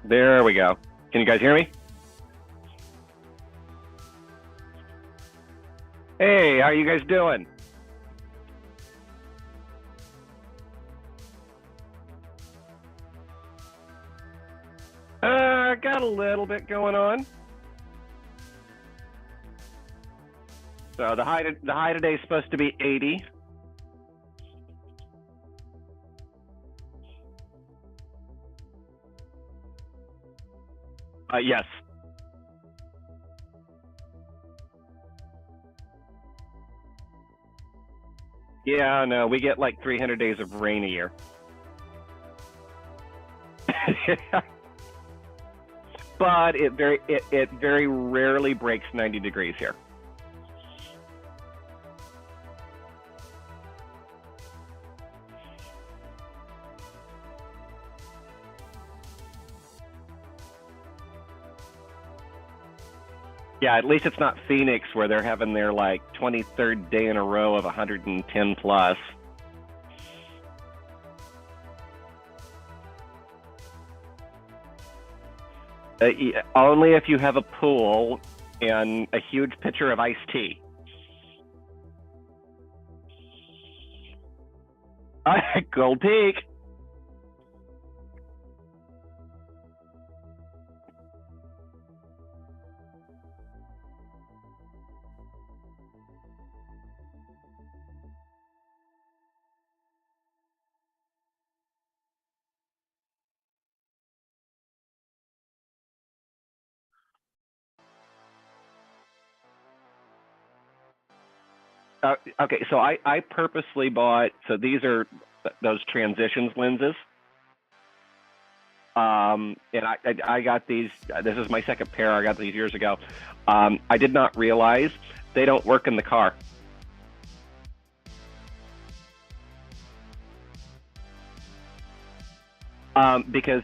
There we go. Can you guys hear me? Hey, how you guys doing? Got a little bit going on. So the high today is supposed to be 80. Yes. Yeah, no, we get like 300 days of rain a year. But it very rarely breaks 90 degrees here. Yeah, at least it's not Phoenix where they're having their like 23rd day in a row of 110 plus. Only if you have a pool and a huge pitcher of iced tea. Gold Peak. Okay, so I purposely bought, so these are those transitions lenses. And I got these, this is my second pair, I got these years ago. I did not realize they don't work in the car. Because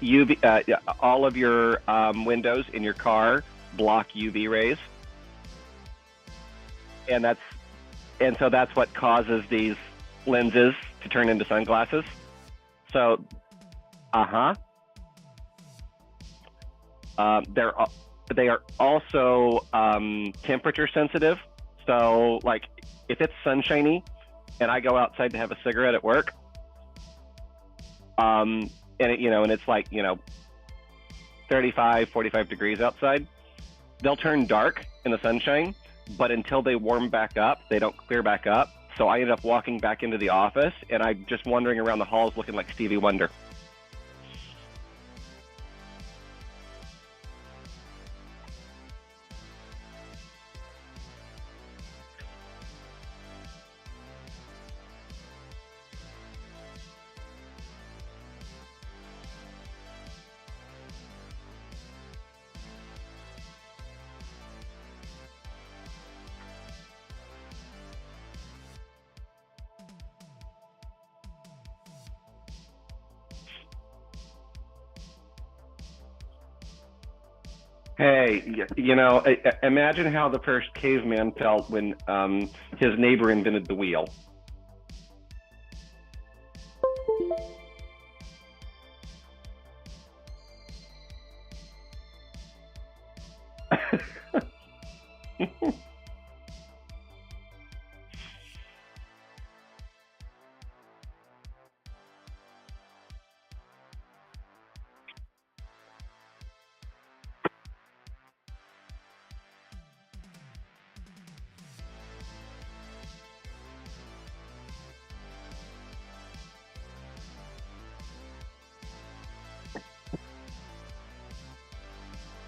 UV, all of your windows in your car block UV rays, and so that's what causes these lenses to turn into sunglasses. So, they are also temperature sensitive. So, like, if it's sunshiny and I go outside to have a cigarette at work, and it's like 35, 45 degrees outside, they'll turn dark in the sunshine, but until they warm back up, they don't clear back up. So I ended up walking back into the office, and I'm just wandering around the halls looking like Stevie Wonder. Hey, imagine how the first caveman felt when his neighbor invented the wheel.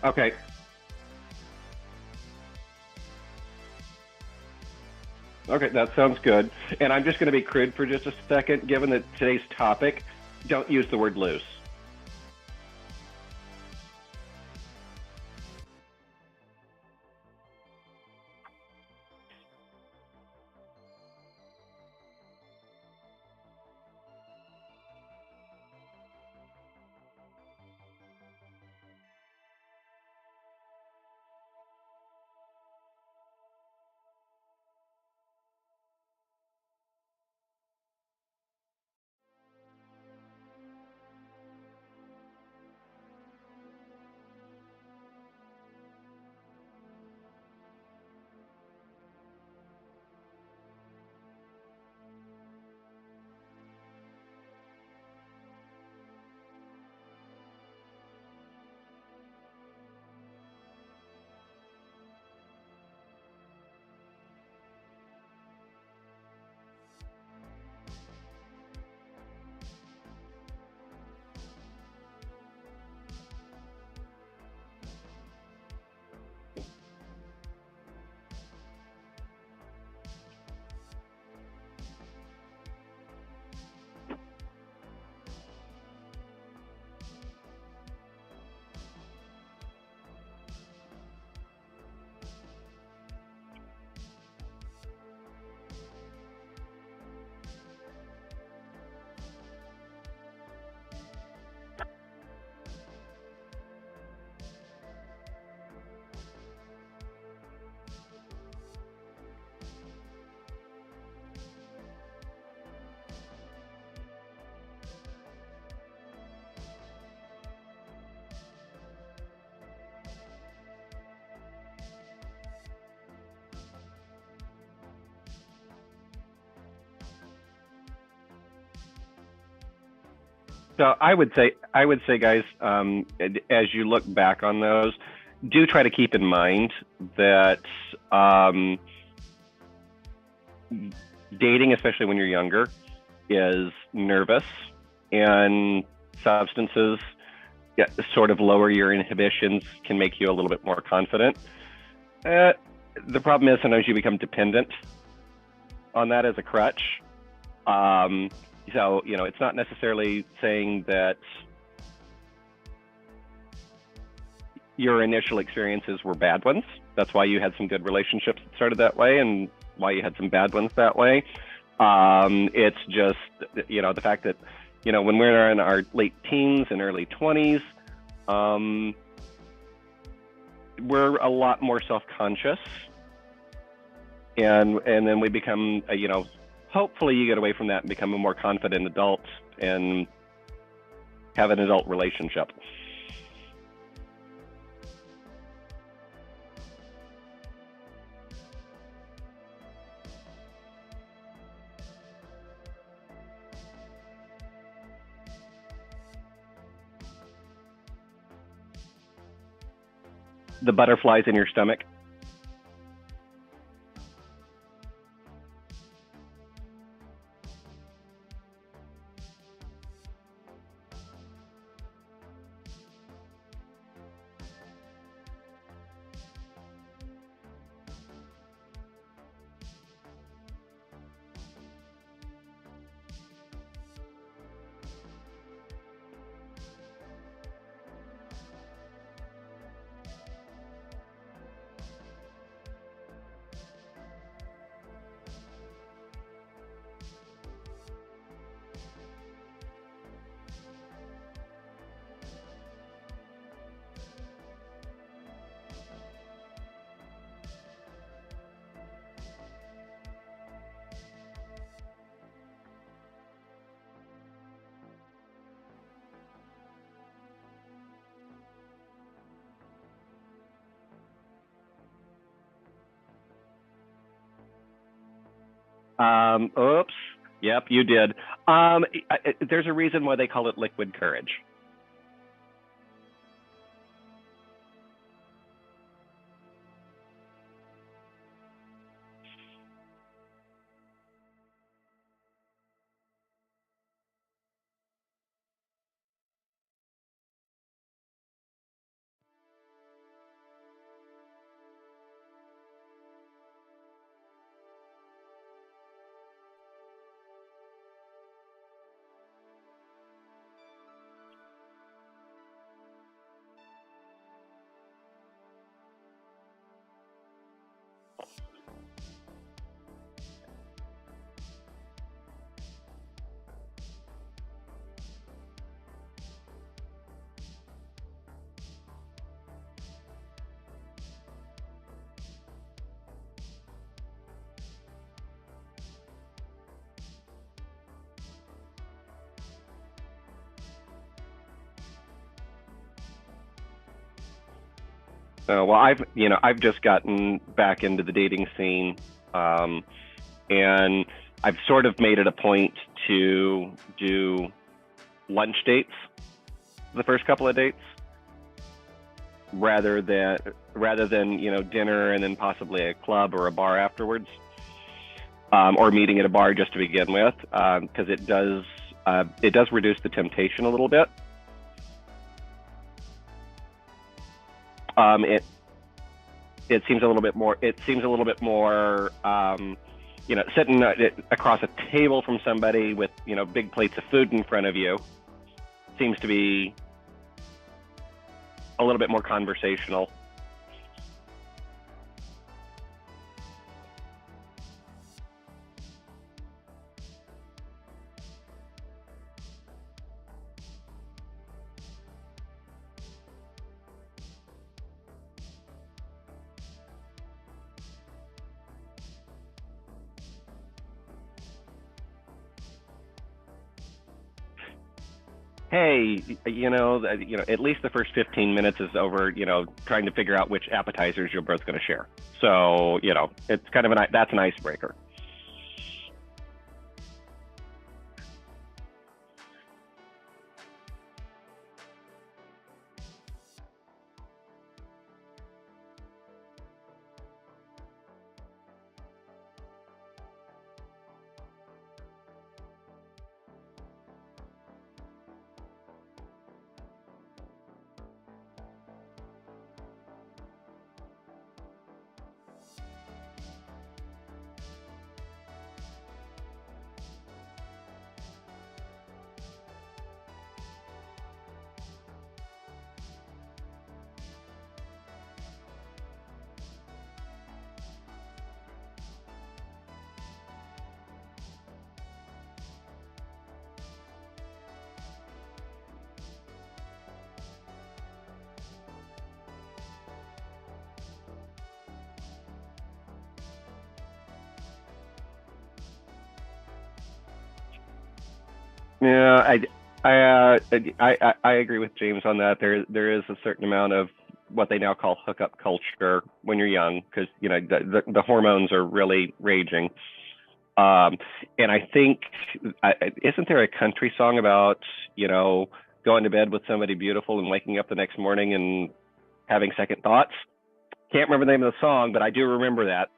Okay. Okay, that sounds good. And I'm just going to be crude for just a second, given that today's topic, don't use the word loose. So I would say, guys, as you look back on those, do try to keep in mind that dating, especially when you're younger, is nervous, and substances, yeah, sort of lower your inhibitions, can make you a little bit more confident. Uh, the problem is sometimes you become dependent on that as a crutch. Um, so, it's not necessarily saying that your initial experiences were bad ones. That's why you had some good relationships that started that way, and why you had some bad ones that way. It's just, the fact that, when we're in our late teens and early 20s, we're a lot more self-conscious, and then we become, hopefully you get away from that and become a more confident adult and have an adult relationship. The butterflies in your stomach. Oops. Yep, you did. There's a reason why they call it liquid courage. Well, I've just gotten back into the dating scene, and I've sort of made it a point to do lunch dates the first couple of dates, rather than dinner and then possibly a club or a bar afterwards, or meeting at a bar just to begin with, because it does reduce the temptation a little bit. It seems a little bit more. Sitting across a table from somebody with big plates of food in front of you seems to be a little bit more conversational. Hey, at least the first 15 minutes is over, trying to figure out which appetizers you're both going to share. So, it's kind of that's an icebreaker. Yeah, I agree with James on that. There is a certain amount of what they now call hookup culture when you're young, because the hormones are really raging. Um, and I think, isn't there a country song about going to bed with somebody beautiful and waking up the next morning and having second thoughts? Can't remember the name of the song, but I do remember that.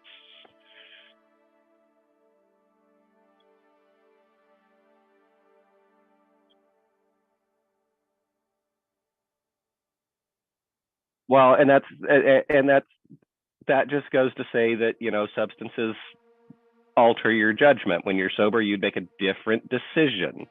Well, and that just goes to say that substances alter your judgment. When you're sober, you'd make a different decision.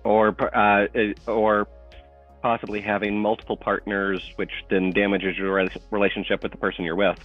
Or possibly having multiple partners, which then damages your relationship with the person you're with.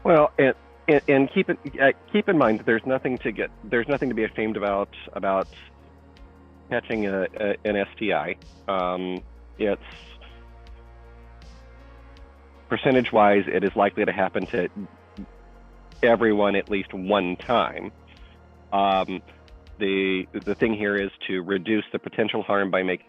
Well, and keep in mind that there's nothing to be ashamed about catching an STI. It's percentage-wise, it is likely to happen to everyone at least one time. The thing here is to reduce the potential harm by making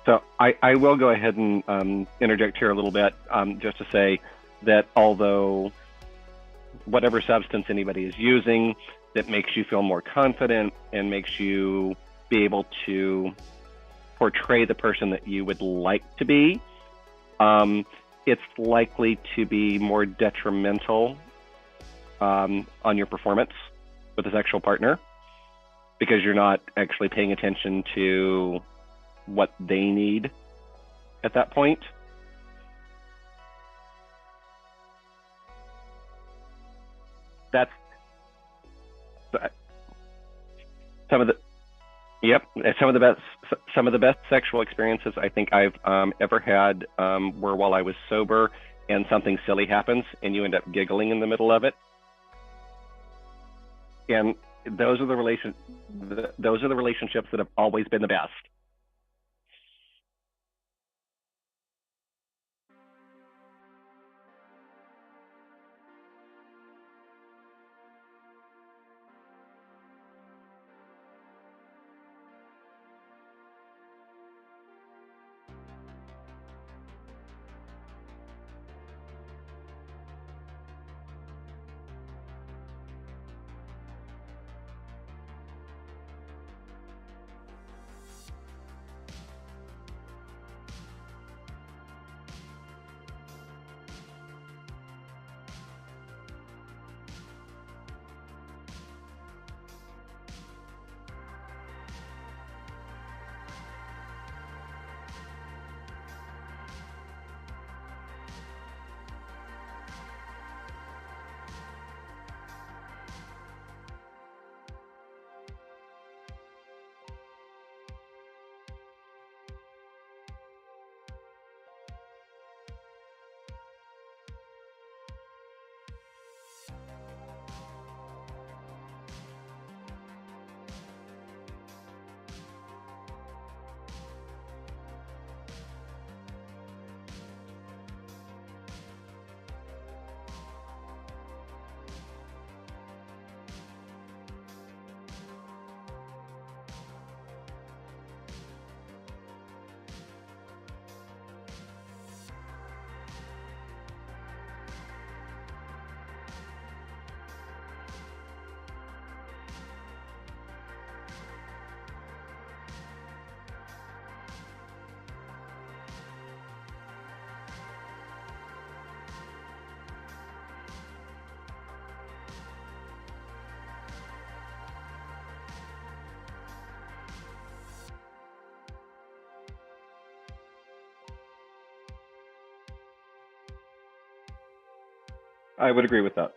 So I will go ahead and interject here a little bit, just to say that although whatever substance anybody is using that makes you feel more confident and makes you be able to portray the person that you would like to be, it's likely to be more detrimental on your performance with a sexual partner, because you're not actually paying attention to what they need at that point. That's some of the Yep, some of the best sexual experiences I think I've ever had were while I was sober, and something silly happens, and you end up giggling in the middle of it, and those are the relationships that have always been the best. I would agree with that.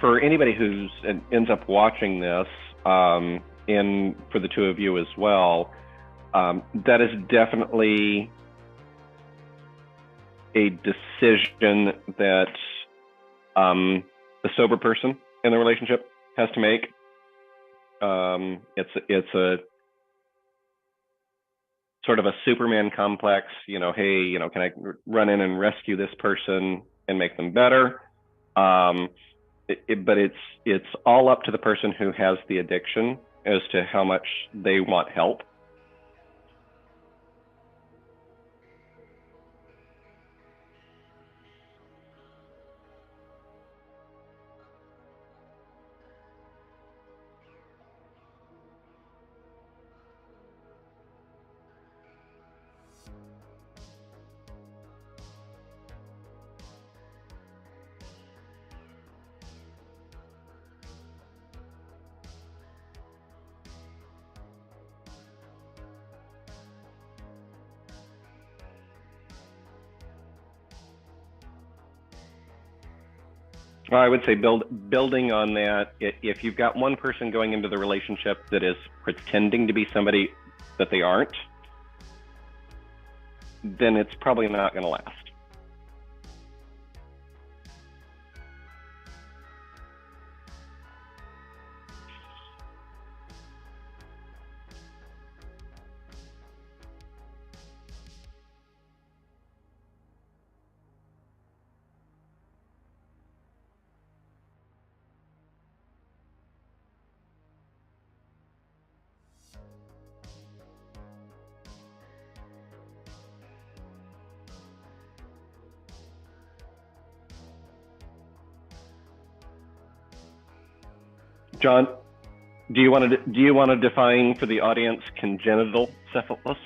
For anybody who ends up watching this, and for the two of you as well, that is definitely a decision that the sober person in the relationship has to make. It's a sort of a Superman complex, hey, can I run in and rescue this person and make them better? But it's all up to the person who has the addiction as to how much they want help. I would say building on that, if you've got one person going into the relationship that is pretending to be somebody that they aren't, then it's probably not going to last. John, do you want to define for the audience congenital syphilis?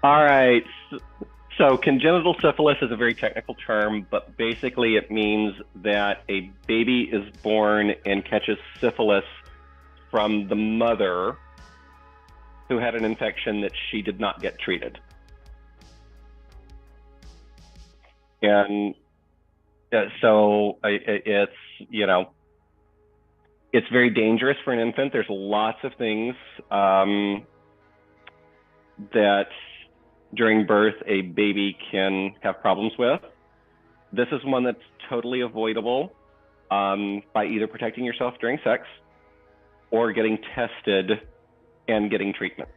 All right. So congenital syphilis is a very technical term, but basically it means that a baby is born and catches syphilis from the mother who had an infection that she did not get treated. And so it's, it's very dangerous for an infant. There's lots of things that during birth a baby can have problems with. This is one that's totally avoidable by either protecting yourself during sex or getting tested and getting treatment.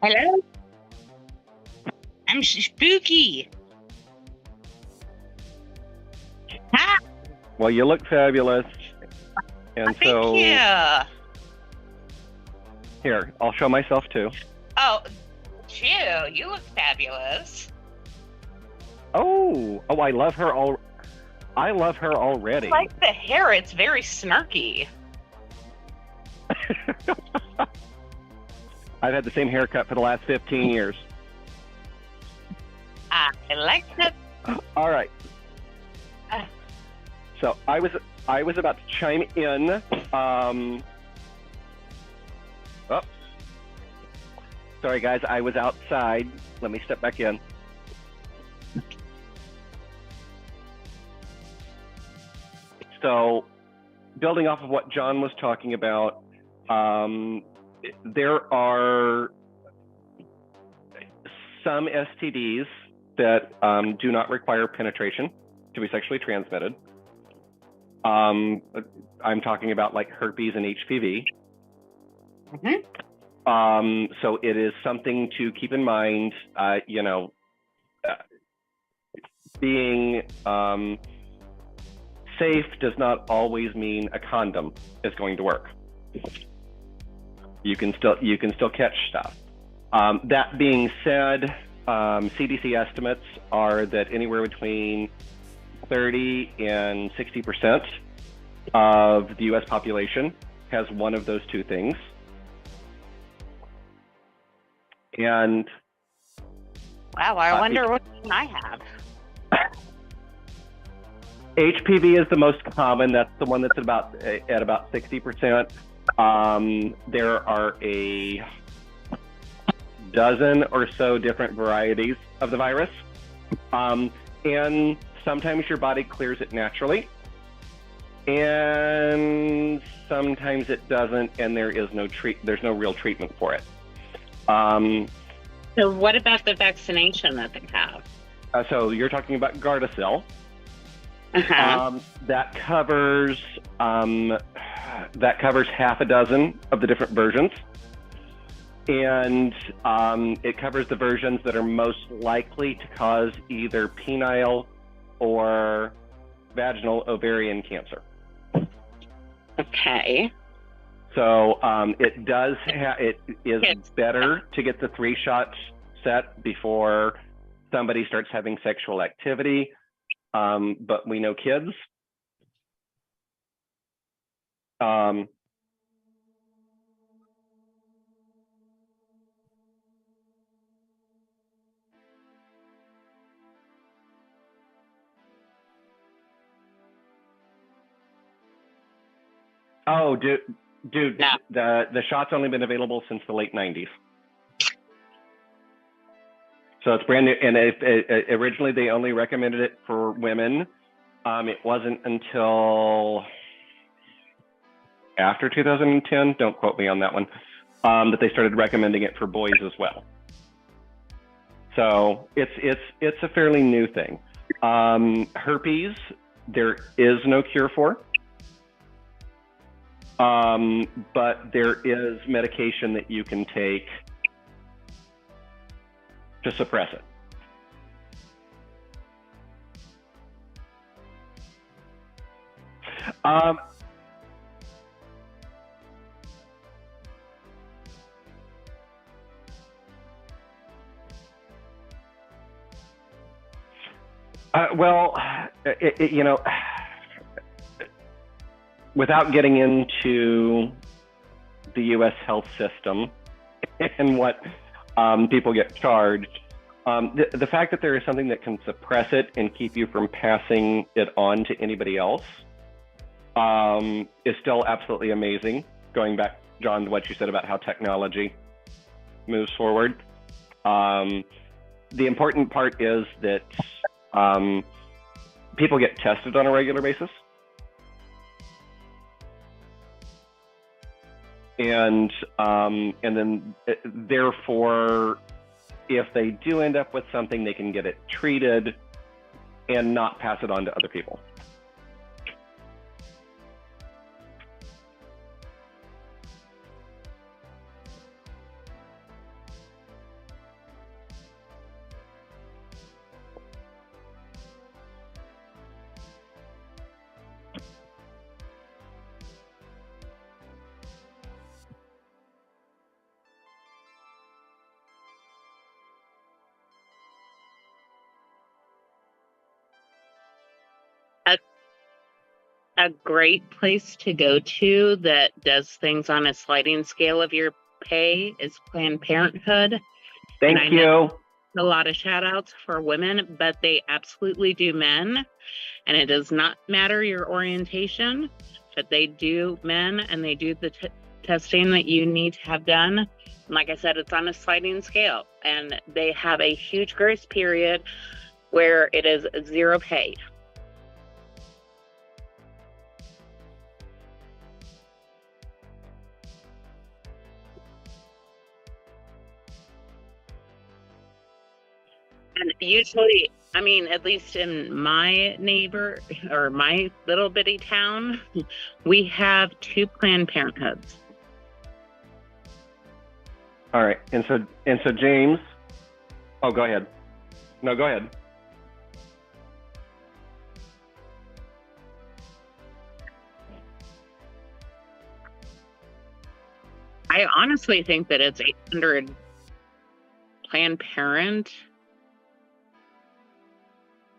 Hello? I'm spooky. Hi. Well, you look fabulous. And Thank so you. here, I'll show myself too. Oh, Chew, you look fabulous. Oh, I love her already. I like the hair. It's very snarky. I've had the same haircut for the last 15 years. I like it. All right. So I was about to chime in. Oh, sorry guys, I was outside. Let me step back in. So, building off of what John was talking about, there are some STDs that do not require penetration to be sexually transmitted. I'm talking about like herpes and HPV. Mm-hmm. So it is something to keep in mind. Being safe does not always mean a condom is going to work. You can still catch stuff. That being said, CDC estimates are that anywhere between 30 and 60% of the U.S. population has one of those two things. And wow, I wonder what I have. HPV is the most common. That's the one that's at about 60%. There are a dozen or so different varieties of the virus, and sometimes your body clears it naturally, and sometimes it doesn't, and there's no real treatment for it. So what about the vaccination that they have? So you're talking about Gardasil. Uh-huh. That covers half a dozen of the different versions, and it covers the versions that are most likely to cause either penile or vaginal ovarian cancer. Okay. So it is better to get the 3-shot set before somebody starts having sexual activity. But we know kids. Oh, dude, No. the shot's only been available since the late 90s. So it's brand new, and originally they only recommended it for women. It wasn't until after 2010, don't quote me on that one, that they started recommending it for boys as well. So it's a fairly new thing. Herpes, there is no cure for, but there is medication that you can take to suppress it. Well, you know, without getting into the U.S. health system and what people get charged, the fact that there is something that can suppress it and keep you from passing it on to anybody else is still absolutely amazing. Going back, John, to what you said about how technology moves forward. The important part is that people get tested on a regular basis. And then therefore, if they do end up with something, they can get it treated and not pass it on to other people. A great place to go to that does things on a sliding scale of your pay is Planned Parenthood. Thank you. A lot of shout outs for women, but they absolutely do men. And it does not matter your orientation, but they do men and they do the testing that you need to have done. And like I said, it's on a sliding scale and they have a huge grace period where it is zero paid. And usually, I mean, at least in my neighbor or my little bitty town, we have 2 Planned Parenthoods. All right, and so James, oh, go ahead. No, go ahead. I honestly think that it's 800 Planned Parent.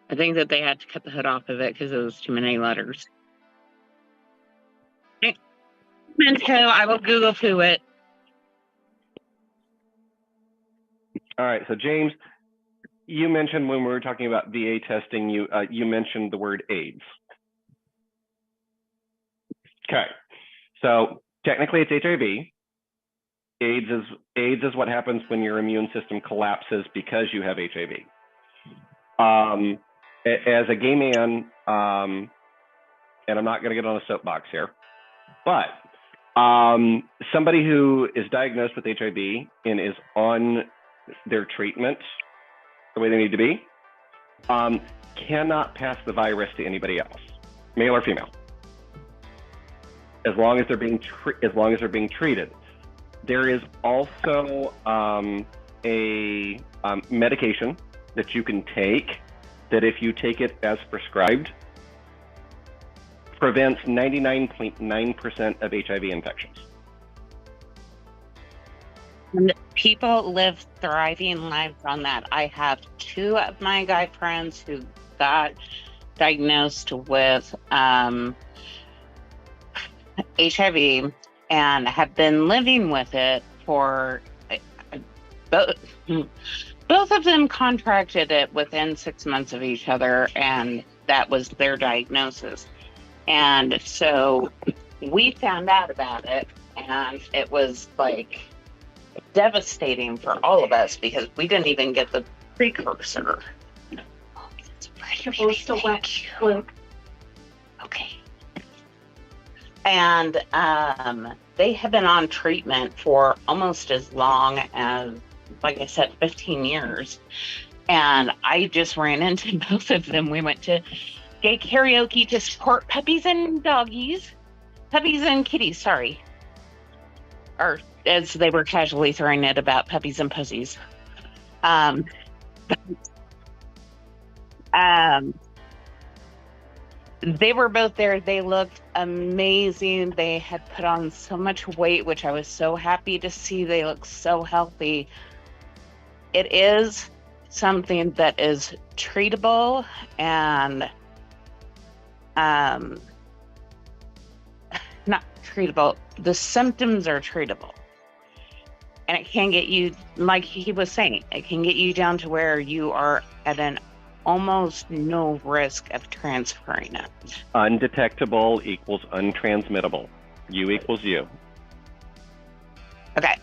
I think that they had to cut the hood off of it because it was too many letters. Mento, I will Google to it. All right, so James, you mentioned when we were talking about VA testing, you mentioned the word AIDS. Okay, so technically it's HIV. AIDS is what happens when your immune system collapses because you have HIV. As a gay man, and I'm not going to get on a soapbox here, but somebody who is diagnosed with HIV and is on their treatment the way they need to be cannot pass the virus to anybody else, male or female, as long as they're being treated. There is also a medication that you can take that, if you take it as prescribed, prevents 99.9% of HIV infections. And people live thriving lives on that. I have 2 of my guy friends who got diagnosed with HIV and have been living with it for both of them contracted it within 6 months of each other, and that was their diagnosis. And so we found out about it, and it was like devastating for all of us because we didn't even get the precursor. It's supposed to wet flu. Okay. And they have been on treatment for almost as long as, like I said, 15 years. And I just ran into both of them. We went to gay karaoke to support puppies and doggies. Puppies and kitties, sorry. Or as they were casually throwing it about puppies and pussies. They were both there. They looked amazing. They had put on so much weight, which I was so happy to see. They look so healthy. It is something that is treatable and not treatable. The symptoms are treatable. And it can get you, like he was saying, it can get you down to where you are at an almost no risk of transferring it. Undetectable equals untransmittable. U equals U. Okay.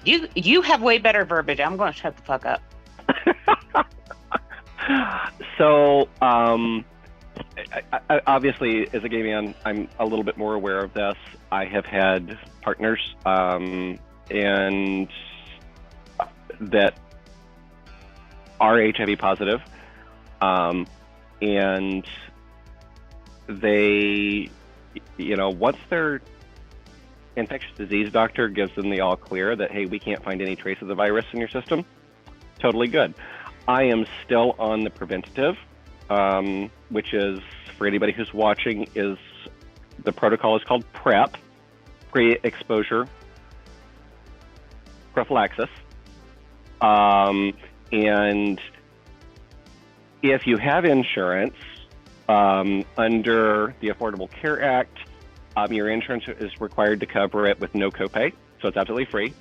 You have way better verbiage. I'm going to shut the fuck up. So, I, obviously, as a gay man, I'm a little bit more aware of this. I have had partners, and that are HIV positive, and they, once their infectious disease doctor gives them the all clear that, hey, we can't find any trace of the virus in your system, totally good. I am still on the preventative, which is, for anybody who's watching, is the protocol is called PrEP, pre-exposure prophylaxis. And if you have insurance under the Affordable Care Act, your insurance is required to cover it with no copay, so it's absolutely free.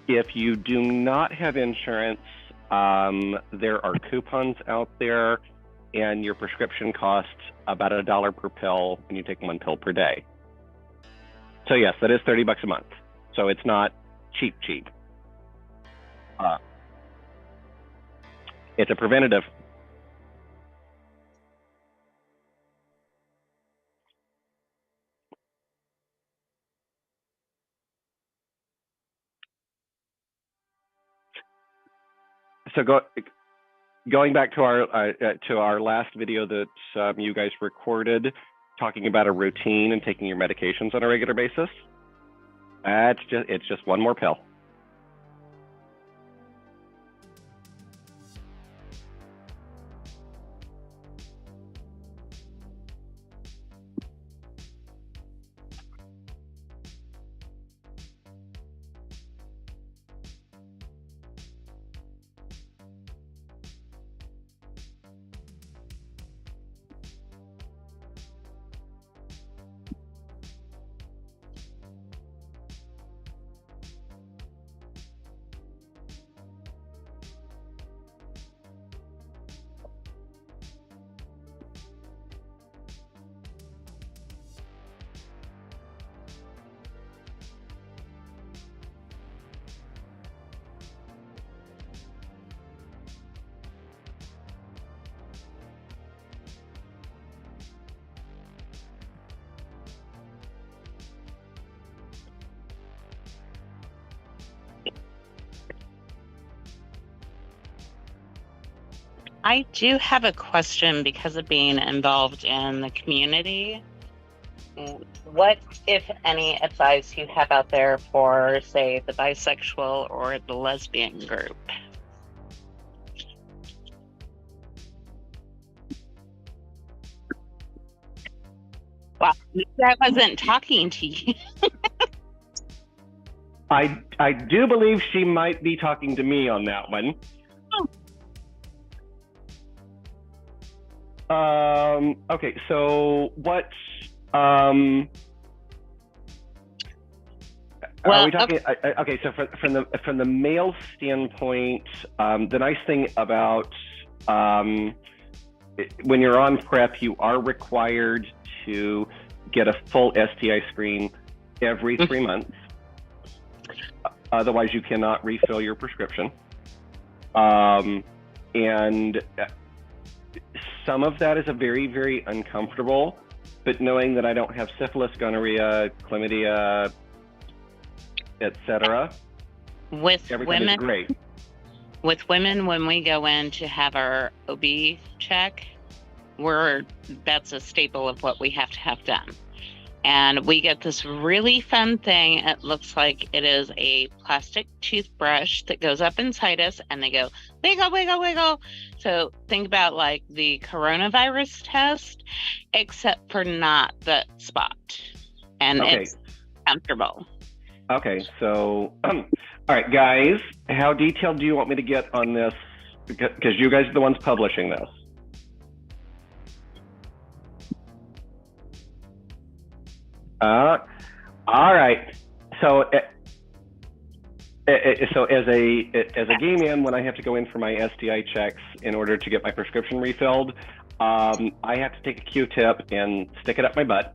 If you do not have insurance, there are coupons out there, and your prescription costs about $1 per pill, and you take 1 pill per day. So yes, that is $30 a month. So it's not cheap. It's a preventative. So going back to our last video that you guys recorded, talking about a routine and taking your medications on a regular basis, it's just 1 more pill. I do have a question because of being involved in the community. What, if any, advice you have out there for, say, the bisexual or the lesbian group? Well, I wasn't talking to you. I do believe she might be talking to me on that one. Okay, so what, are we talking, okay, so from the male standpoint, the nice thing about, when you're on PrEP, you are required to get a full STI screen every 3 months. Otherwise, you cannot refill your prescription. And some of that is a very, very uncomfortable, but knowing that I don't have syphilis, gonorrhea, chlamydia, etc. With everything is great. With women, when we go in to have our OB check, that's a staple of what we have to have done. And we get this really fun thing. It looks like it is a plastic toothbrush that goes up inside us, and they go, wiggle, wiggle, wiggle. So think about like the coronavirus test, except for not the spot. And it's comfortable. Okay, so, all right, guys, how detailed do you want me to get on this? Because you guys are the ones publishing this. All right. So as a gay man, when I have to go in for my STI checks in order to get my prescription refilled, I have to take a Q-tip and stick it up my butt.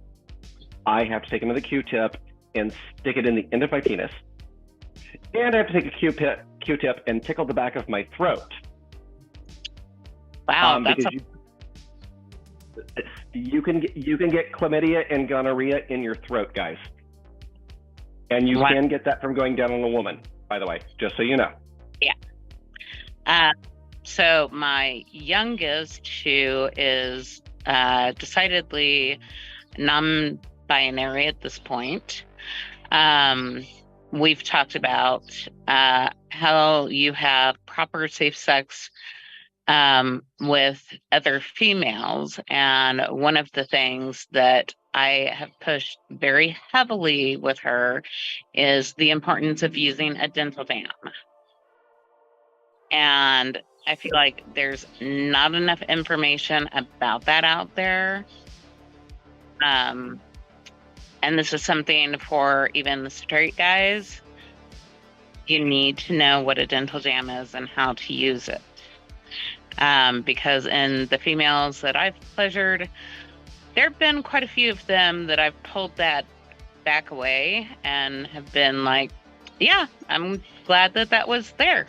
I have to take another Q-tip and stick it in the end of my penis. And I have to take a Q-tip and tickle the back of my throat. Wow, you can get chlamydia and gonorrhea in your throat, guys. And you can get that from going down on a woman, by the way, just so you know. Yeah. So my youngest, who is decidedly non-binary at this point, we've talked about how you have proper safe sex with other females. And one of the things that I have pushed very heavily with her is the importance of using a dental dam. And I feel like there's not enough information about that out there. And this is something for even the straight guys. You need to know what a dental dam is and how to use it. Because in the females that I've pleasured, there have been quite a few of them that I've pulled that back away and have been like, yeah, I'm glad that was there.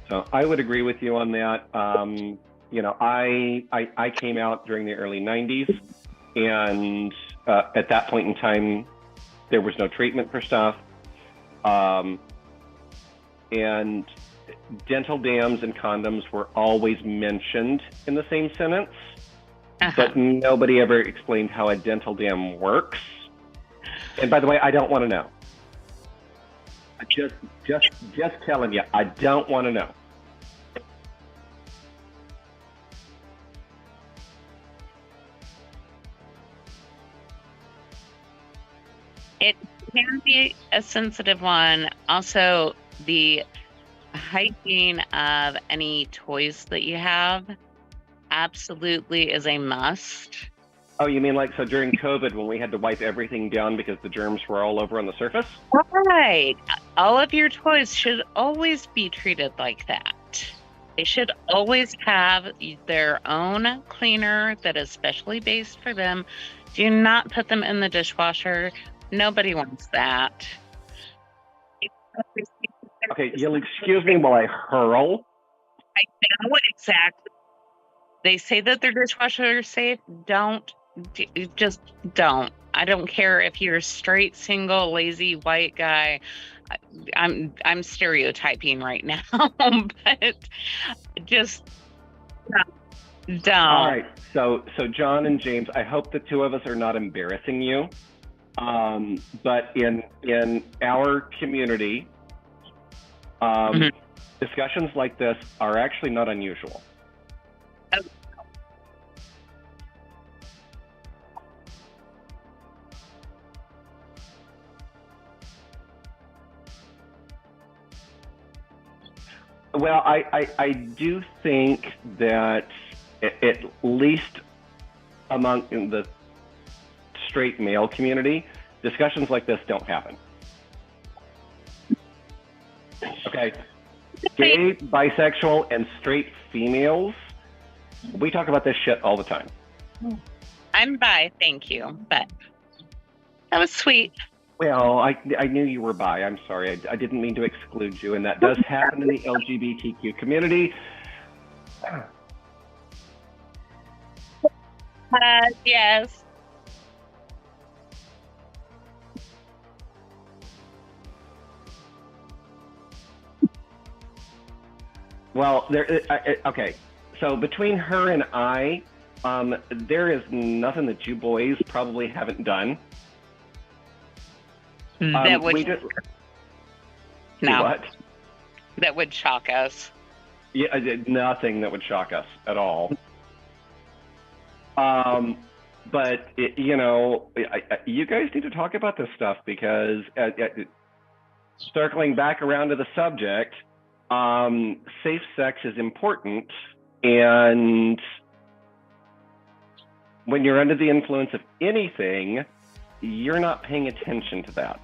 So I would agree with you on that. You know, I came out during the early 90s, and at that point in time, there was no treatment for stuff. And dental dams and condoms were always mentioned in the same sentence, but nobody ever explained how a dental dam works. And by the way, I don't want to know. Just telling you, I don't want to know. It can be a sensitive one. Also, the hygiene of any toys that you have absolutely is a must. Oh, you mean like so during COVID when we had to wipe everything down because the germs were all over on the surface? Right. All of your toys should always be treated like that. They should always have their own cleaner that is specially based for them. Do not put them in the dishwasher. Nobody wants that. Okay, you'll excuse me while I hurl. I know exactly. They say that their dishwasher is safe. Just don't. I don't care if you're a straight, single, lazy, white guy. I'm stereotyping right now, but just don't. All right. So John and James, I hope the two of us are not embarrassing you. But in our community, discussions like this are actually not unusual. Well, I do think that at least among in the straight male community, discussions like this don't happen. Okay, gay, bisexual, and straight females, we talk about this shit all the time. I'm bi, thank you, but that was sweet. Well, I knew you were bi. I'm sorry. I didn't mean to exclude you, and that does happen in the LGBTQ community. Yes. Well, okay. So between her and I, there is nothing that you boys probably haven't done. That would we just, no. What? That would shock us. Yeah, nothing that would shock us at all. But you guys need to talk about this stuff because circling back around to the subject, safe sex is important, and when you're under the influence of anything, you're not paying attention to that.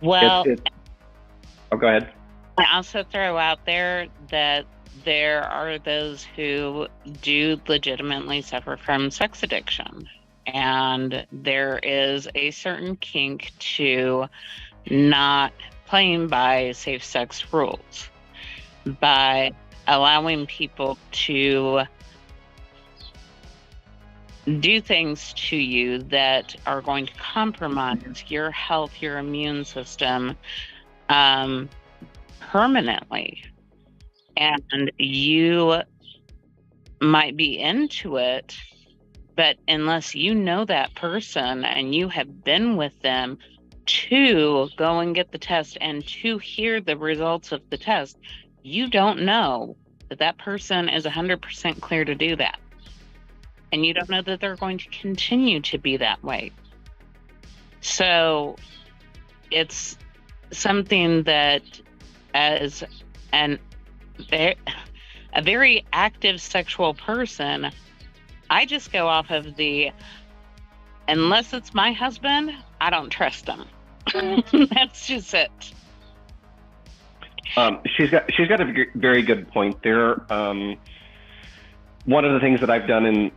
Well, oh, go ahead. I also throw out there that there are those who do legitimately suffer from sex addiction. And there is a certain kink to not playing by safe sex rules, by allowing people to do things to you that are going to compromise your health, your immune system, permanently. And you might be into it, but unless you know that person and you have been with them to go and get the test and to hear the results of the test, you don't know that that person is 100% clear to do that. And you don't know that they're going to continue to be that way. So it's something that, as a very active sexual person, I just go off of unless it's my husband, I don't trust him. That's just it. She's got a very good point there. One of the things that I've done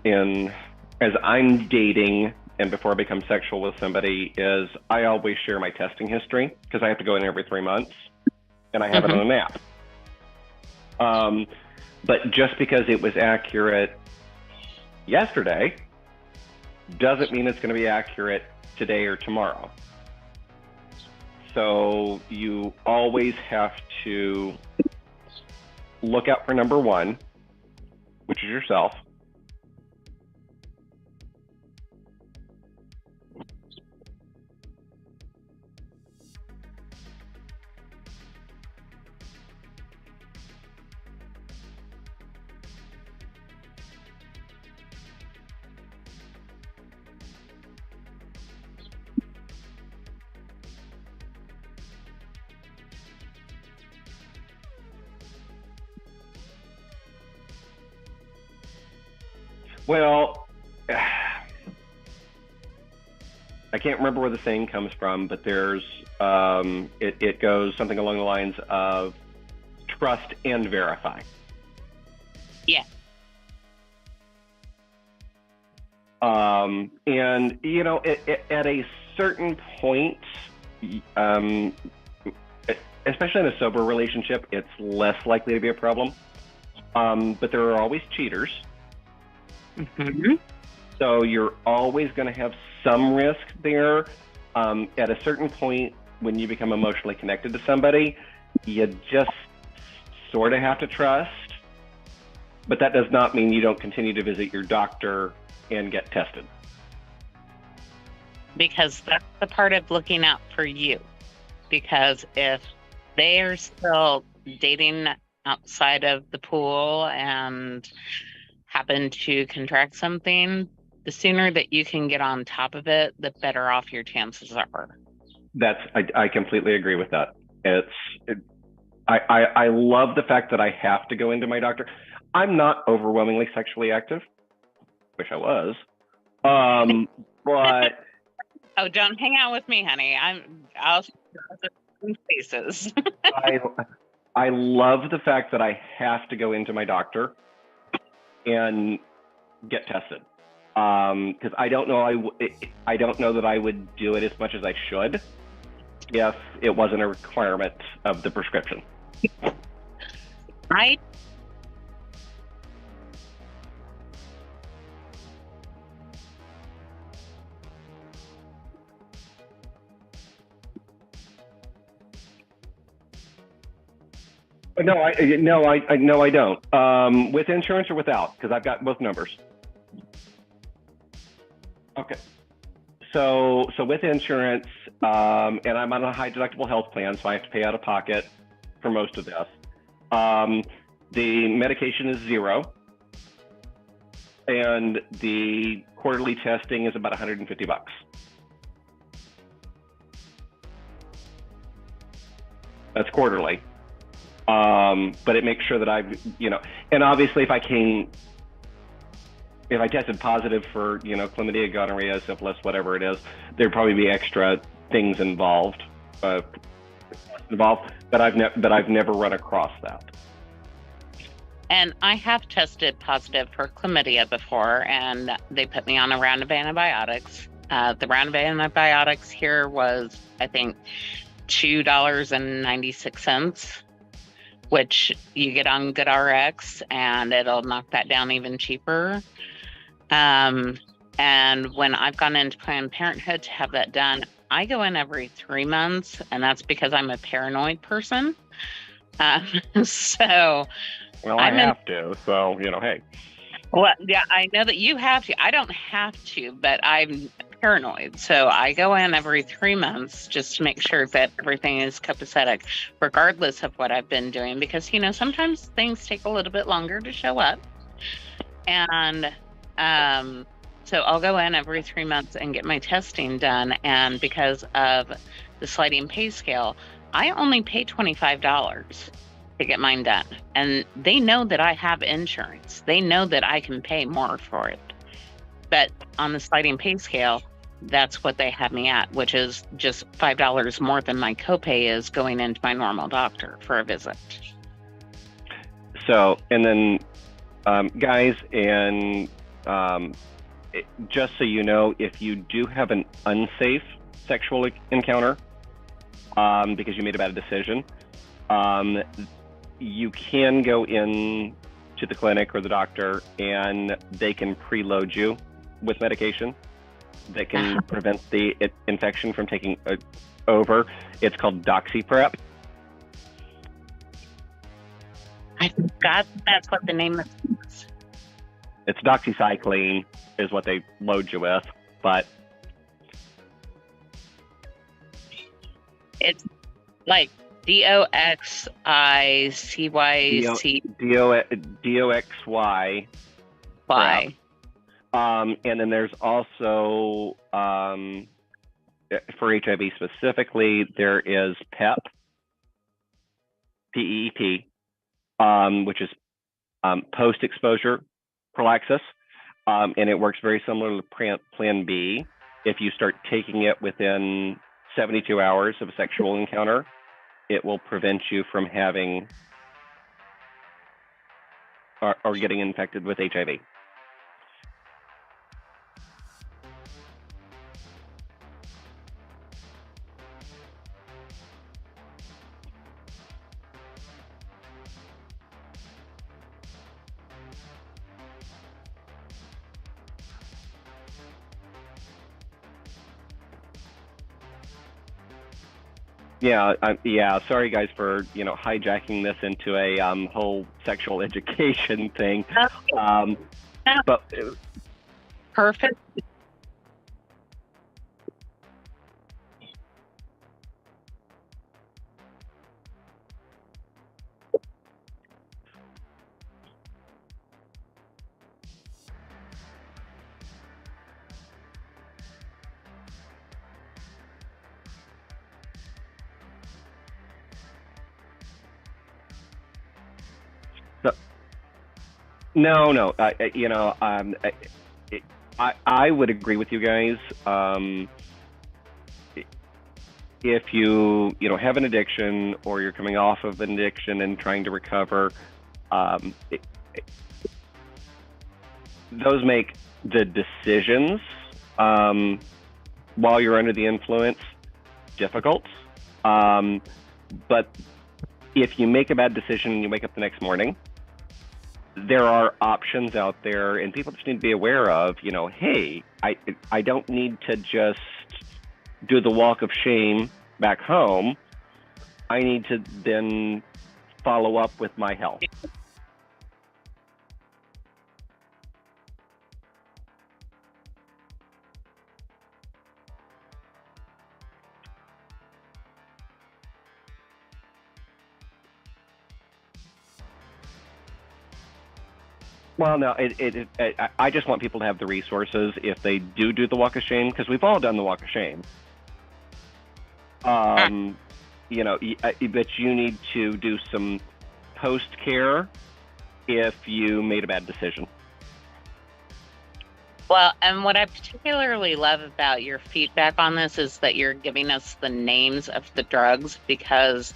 as I'm dating and before I become sexual with somebody is I always share my testing history because I have to go in every 3 months, and I have it on an app. But just because it was accurate yesterday doesn't mean it's going to be accurate today or tomorrow. So you always have to look out for number one, which is yourself. Well, I can't remember where the saying comes from, but there's it goes something along the lines of trust and verify. Yeah. And at a certain point, especially in a sober relationship, it's less likely to be a problem. But there are always cheaters. Mm-hmm. So you're always going to have some risk there. At a certain point, when you become emotionally connected to somebody, you just sort of have to trust. But that does not mean you don't continue to visit your doctor and get tested. Because that's the part of looking out for you. Because if they are still dating outside of the pool and happen to contract something, the sooner that you can get on top of it, the better off your chances are. I completely agree with that. I love the fact that I have to go into my doctor. I'm not overwhelmingly sexually active. Wish I was. But oh, don't hang out with me, honey. I'll places. I love the fact that I have to go into my doctor and get tested, because I don't know that I would do it as much as I should if it wasn't a requirement of the prescription. I No, I don't. With insurance or without? Because I've got both numbers. Okay. So with insurance, and I'm on a high deductible health plan, so I have to pay out of pocket for most of this. The medication is $0, and the quarterly testing is about $150. That's quarterly. But it makes sure that I've, and obviously if I tested positive for, chlamydia, gonorrhea, syphilis, whatever it is, there'd probably be extra things involved, but I've never run across that. And I have tested positive for chlamydia before, and they put me on a round of antibiotics. The round of antibiotics here was, I think, $2.96, which you get on GoodRx, and it'll knock that down even cheaper. And when I've gone into Planned Parenthood to have that done, I go in every 3 months, and that's because I'm a paranoid person. So... Well, I have to, so, hey. Well, yeah, I know that you have to. I don't have to, but I'm paranoid. So I go in every 3 months just to make sure that everything is copacetic, regardless of what I've been doing, because, sometimes things take a little bit longer to show up. And so I'll go in every 3 months and get my testing done. And because of the sliding pay scale, I only pay $25 to get mine done. And they know that I have insurance. They know that I can pay more for it. But on the sliding pay scale, that's what they have me at, which is just $5 more than my copay is going into my normal doctor for a visit. So, and then, guys, and just so you know, if you do have an unsafe sexual encounter, because you made a bad decision, you can go in to the clinic or the doctor, and they can preload you with medication that can prevent the infection from taking over. It's called DoxyPrep. I forgot that's what the name is. It's doxycycline is what they load you with, but it's like DOXICYC. DOXY. Why? And then there's also, for HIV specifically, there is PEP, PEP, which is post-exposure prophylaxis, and it works very similar to Plan B. If you start taking it within 72 hours of a sexual encounter, it will prevent you from having or getting infected with HIV. Yeah. Sorry, guys, for hijacking this into a whole sexual education thing. But Perfect. No. I would agree with you guys. if you know, have an addiction or you're coming off of an addiction and trying to recover, um, it, those make the decisions while you're under the influence difficult. But if you make a bad decision and you wake up the next morning, there are options out there, and people just need to be aware of, you know, hey, I don't need to just do the walk of shame back home. I need to then follow up with my health. Well, no, I just want people to have the resources if they do the walk of shame, because we've all done the walk of shame. You know, but you need to do some post-care if you made a bad decision. Well, and what I particularly love about your feedback on this is that you're giving us the names of the drugs, because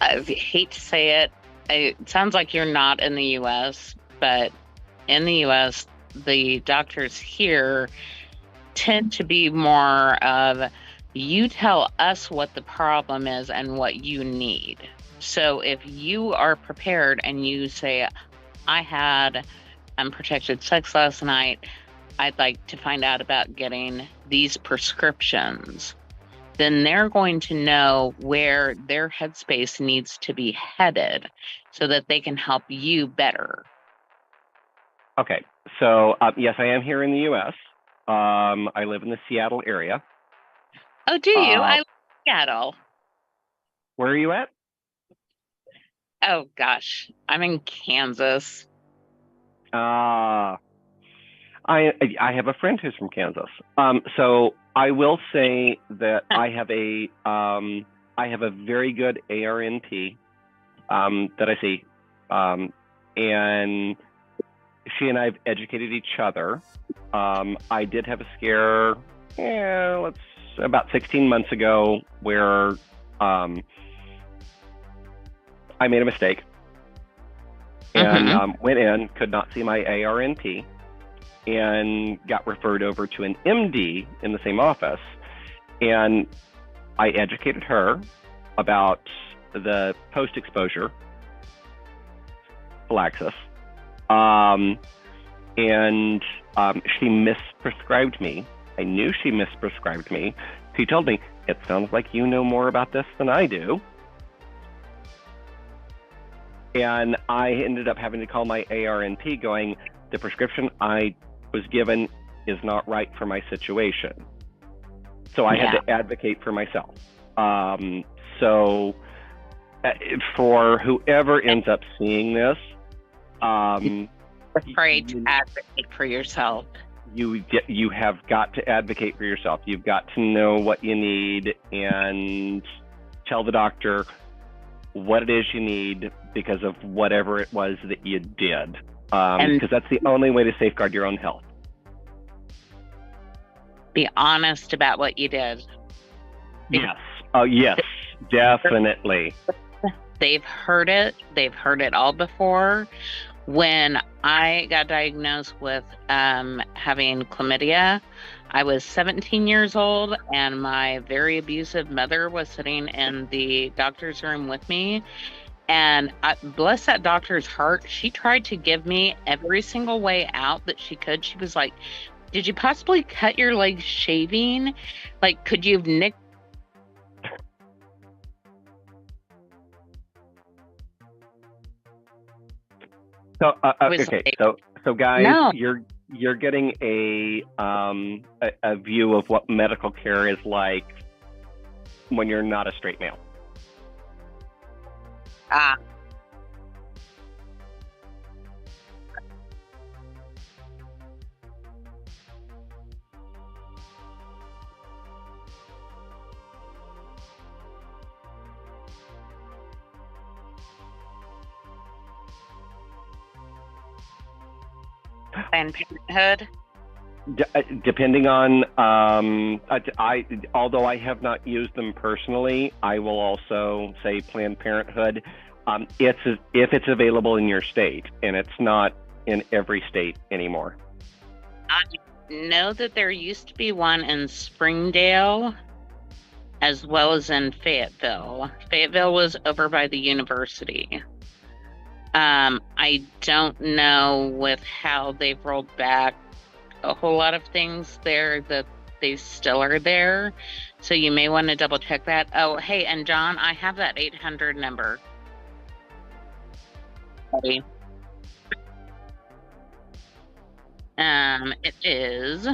I hate to say it, it sounds like you're not in the U.S., but in the U.S., the doctors here tend to be more of, you tell us what the problem is and what you need. So if you are prepared and you say, I had unprotected sex last night, I'd like to find out about getting these prescriptions, then they're going to know where their headspace needs to be headed so that they can help you better. Okay, so yes, I am here in the U.S. I live in the Seattle area. Oh, do you? I live in Seattle. Where are you at? Oh, gosh. I'm in Kansas. I have a friend who's from Kansas. So I will say that I have a very good ARNP that I see, and she and I have educated each other. I did have a scare, about 16 months ago, where I made a mistake and went in, could not see my ARNP, and got referred over to an MD in the same office. And I educated her about the post-exposure prophylaxis. And she misprescribed me. I knew she misprescribed me. She told me, it sounds like you know more about this than I do. And I ended up having to call my ARNP going, the prescription I was given is not right for my situation. So I had to advocate for myself. So for whoever ends up seeing this, afraid to advocate for yourself. You have got to advocate for yourself. You've got to know what you need and tell the doctor what it is you need because of whatever it was that you did. Because that's the only way to safeguard your own health. Be honest about what you did. Yes. Oh, yes, definitely. They've heard it. They've heard it all before. When I got diagnosed with having chlamydia, I was 17 years old, and my very abusive mother was sitting in the doctor's room with me. And bless that doctor's heart, she tried to give me every single way out that she could. She was like, did you possibly cut your legs shaving? Like, could you have nicked? So okay, like, so guys, no. you're getting a view of what medical care is like when you're not a straight male. Planned Parenthood? Depending on Although I have not used them personally, I will also say Planned Parenthood. If it's available in your state, and it's not in every state anymore. I know that there used to be one in Springdale as well as in Fayetteville. Fayetteville was over by the university. I don't know with how they've rolled back a whole lot of things there that they still are there. So you may want to double check that. Oh, hey, and John, I have that 800 number. Okay. It is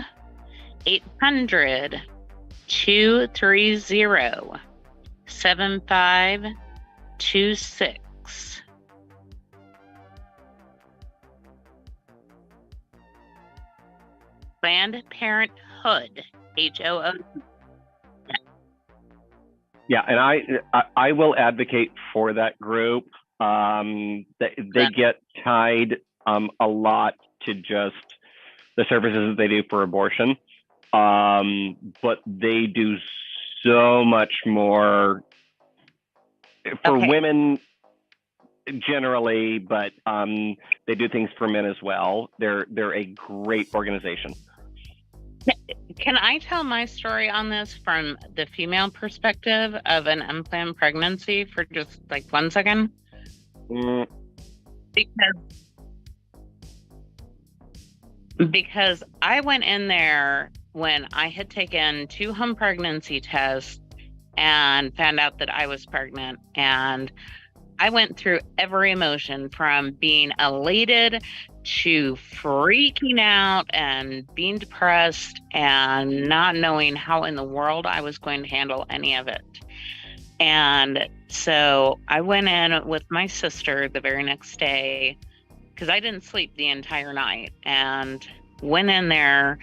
800-230-7526. Planned Parenthood, HOO. Yeah, and I will advocate for that group. They get tied a lot to just the services that they do for abortion, but they do so much more for women generally, but they do things for men as well. They're a great organization. Can I tell my story on this from the female perspective of an unplanned pregnancy for just like 1 second? Because I went in there when I had taken 2 home pregnancy tests and found out that I was pregnant, and I went through every emotion from being elated to freaking out and being depressed and not knowing how in the world I was going to handle any of it. And so I went in with my sister the very next day because I didn't sleep the entire night, and went in there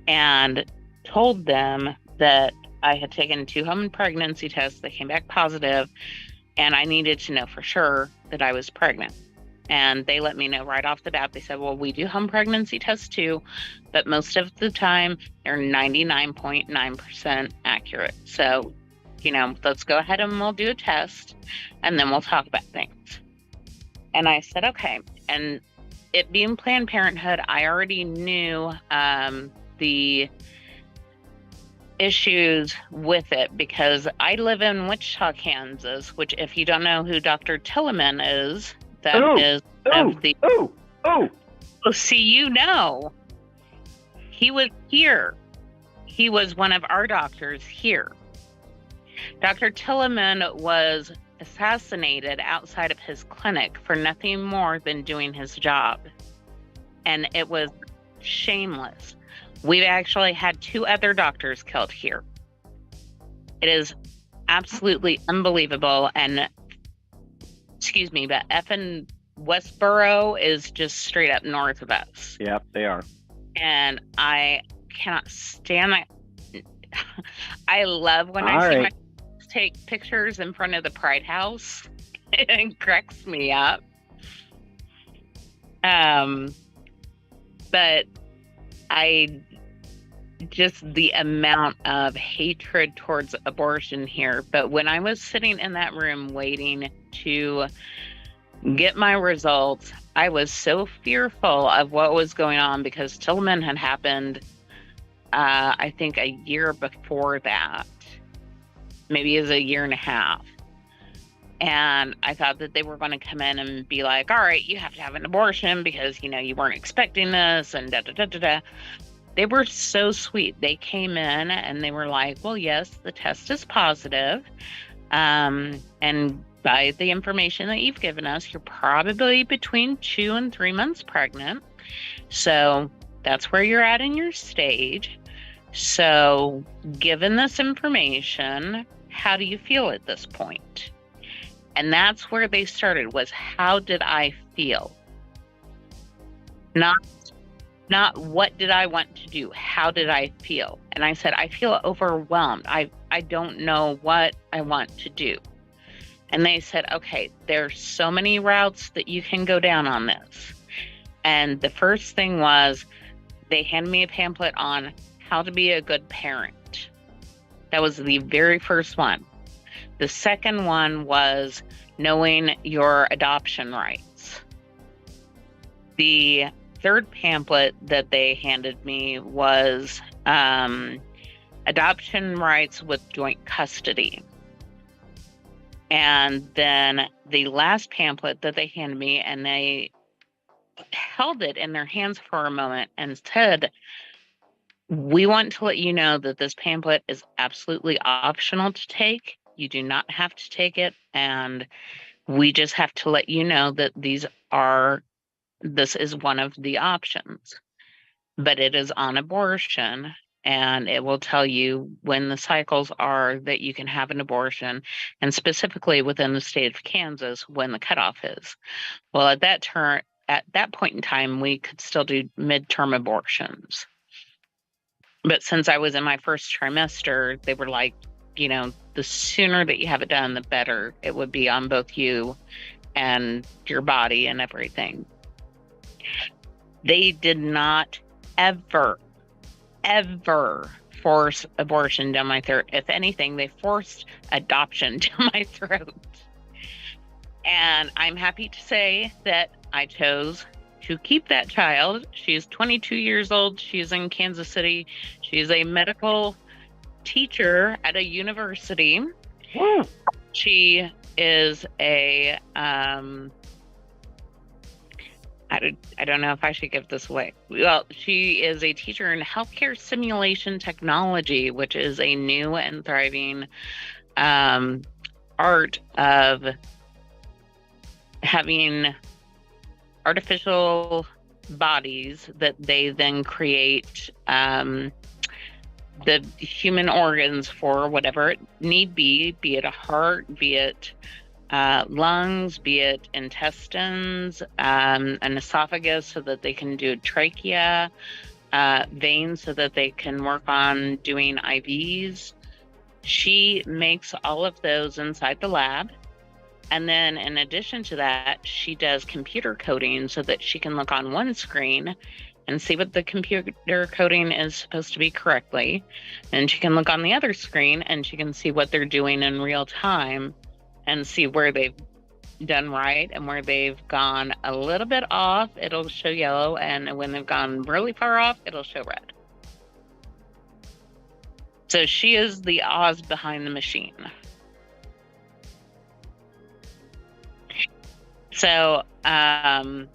and told them that I had taken 2 home pregnancy tests that came back positive, and I needed to know for sure that I was pregnant. And they let me know right off the bat. They said, well, we do home pregnancy tests too, but most of the time they're 99.9% accurate. So, let's go ahead and we'll do a test and then we'll talk about things. And I said, okay. And it being Planned Parenthood, I already knew the issues with it because I live in Wichita, Kansas, which if you don't know who Dr. Tilleman is, he was here. He was one of our doctors here. Dr. Tilleman was assassinated outside of his clinic for nothing more than doing his job. And it was shameless. We've actually had 2 other doctors killed here. It is absolutely unbelievable. And but effing Westboro is just straight up north of us. Yep, they are. And I cannot stand that. I love when I see my take pictures in front of the Pride House. It cracks me up. But the amount of hatred towards abortion here. But when I was sitting in that room waiting to get my results, I was so fearful of what was going on because Tillman had happened, I think a year before that, maybe it was a year and a half. And I thought that they were going to come in and be like, all right, you have to have an abortion because, you weren't expecting this and da-da-da-da-da. They were so sweet. They came in and they were like, well, yes, the test is positive. And by the information that you've given us, you're probably between 2 and 3 months pregnant. So that's where you're at in your stage. So given this information, how do you feel at this point? And that's where they started, was how did I feel? Not what did I want to do? How did I feel? And I said, I feel overwhelmed. I don't know what I want to do. And they said, okay, there's so many routes that you can go down on this. And the first thing was they handed me a pamphlet on how to be a good parent. That was the very first one. The second one was knowing your adoption rights. The third pamphlet that they handed me was adoption rights with joint custody. And then the last pamphlet that they handed me, and they held it in their hands for a moment and said, we want to let you know that this pamphlet is absolutely optional to take. You do not have to take it. And we just have to let you know that this is one of the options. But it is on abortion, and it will tell you when the cycles are that you can have an abortion, and specifically within the state of Kansas when the cutoff is. Well, at that point in time, we could still do midterm abortions. But since I was in my first trimester, they were like, the sooner that you have it done, the better it would be on both you and your body and everything. They did not ever force abortion down my throat. If anything, they forced adoption down my throat. And I'm happy to say that I chose to keep that child. She's 22 years old. She's in Kansas City. She's a medical teacher at a university. Woo. She is a I don't know if I should give this away. Well, she is a teacher in healthcare simulation technology, which is a new and thriving art of having artificial bodies that they then create the human organs for whatever it need be it a heart, be it lungs, be it intestines, an esophagus so that they can do trachea, veins so that they can work on doing IVs. She makes all of those inside the lab. And then in addition to that, she does computer coding so that she can look on one screen and see what the computer coding is supposed to be correctly. And she can look on the other screen and she can see what they're doing in real time and see where they've done right and where they've gone a little bit off, it'll show yellow. And when they've gone really far off, it'll show red. So she is the Oz behind the machine. So I'm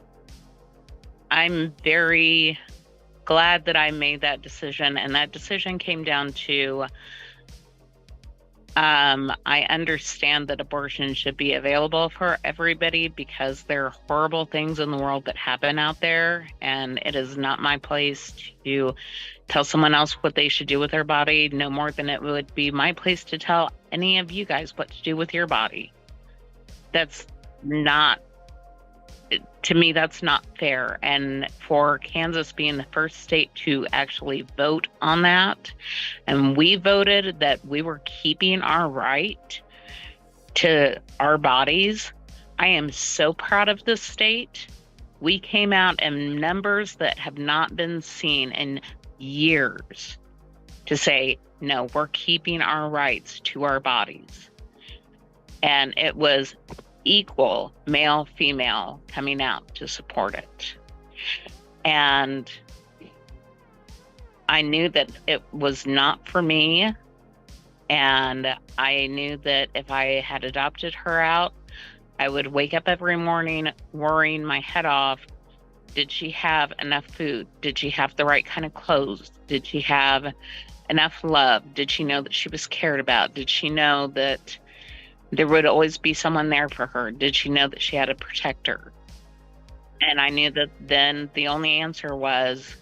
very glad that I made that decision. And that decision came down to I understand that abortion should be available for everybody because there are horrible things in the world that happen out there. And it is not my place to tell someone else what they should do with their body, no more than it would be my place to tell any of you guys what to do with your body. That's not, to me, that's not fair. And for Kansas being the first state to actually vote on that, and we voted that we were keeping our right to our bodies, I am so proud of this state. We came out in numbers that have not been seen in years to say, no, we're keeping our rights to our bodies. And it was equal male, female coming out to support it. And I knew that it was not for me. And I knew that if I had adopted her out, I would wake up every morning worrying my head off. Did she have enough food? Did she have the right kind of clothes? Did she have enough love? Did she know that she was cared about? Did she know that there would always be someone there for her? Did she know that she had a protector? And I knew that then the only answer was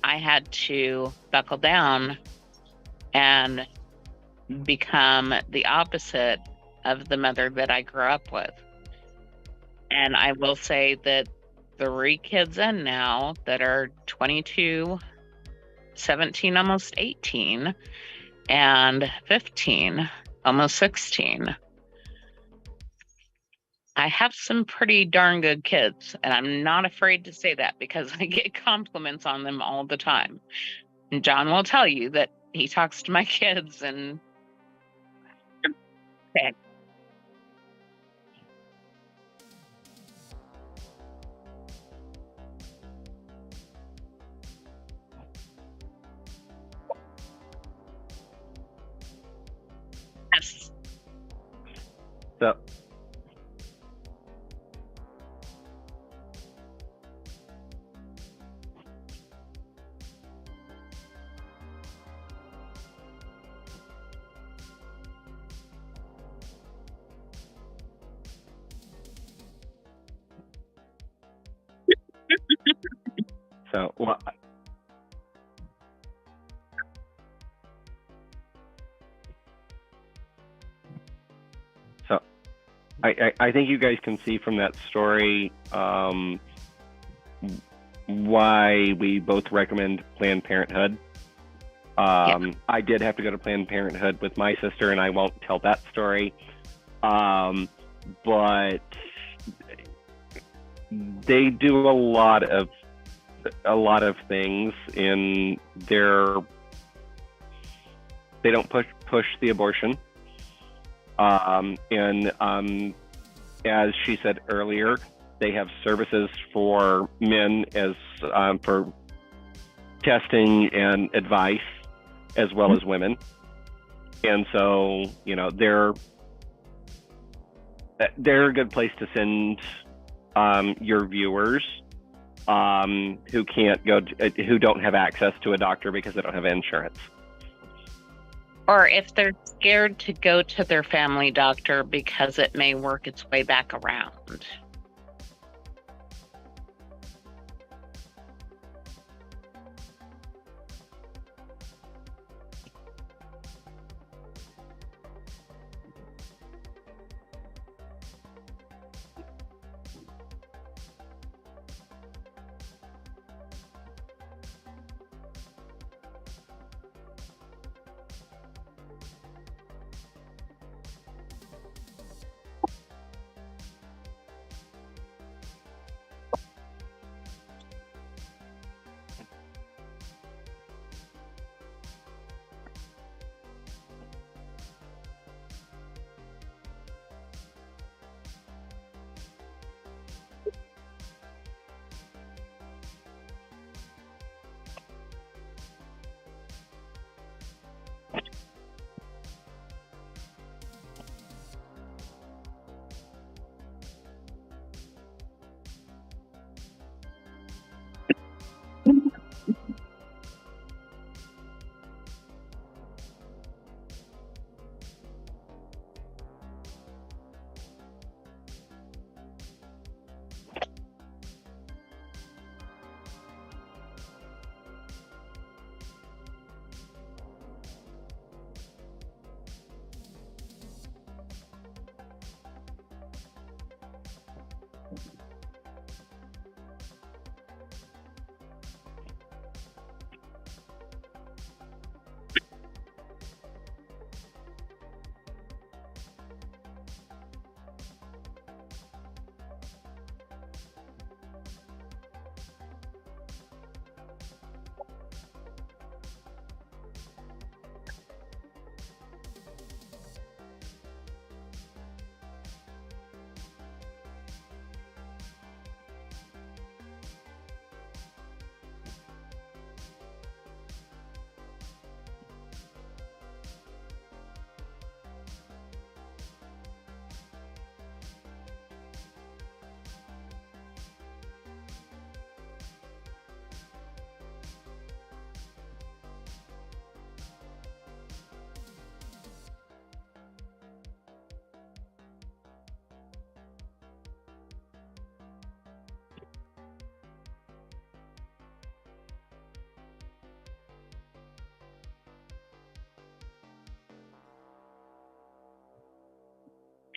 I had to buckle down and become the opposite of the mother that I grew up with. And I will say that 3 kids in now that are 22, 17, almost 18, and 15, almost 16. I have some pretty darn good kids, and I'm not afraid to say that because I get compliments on them all the time. And John will tell you that he talks to my kids and okay. Yes. So, well, I think you guys can see from that story why we both recommend Planned Parenthood. I did have to go to Planned Parenthood with my sister, and I won't tell that story. But they do a lot of things in their. They don't push the abortion. And as she said earlier, they have services for men as for testing and advice, as well as women. And so, you know, they're a good place to send your viewers who can't go, who don't have access to a doctor because they don't have insurance. Or if they're scared to go to their family doctor because it may work its way back around.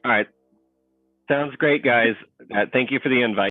All right. Sounds great, guys. Thank you for the invite.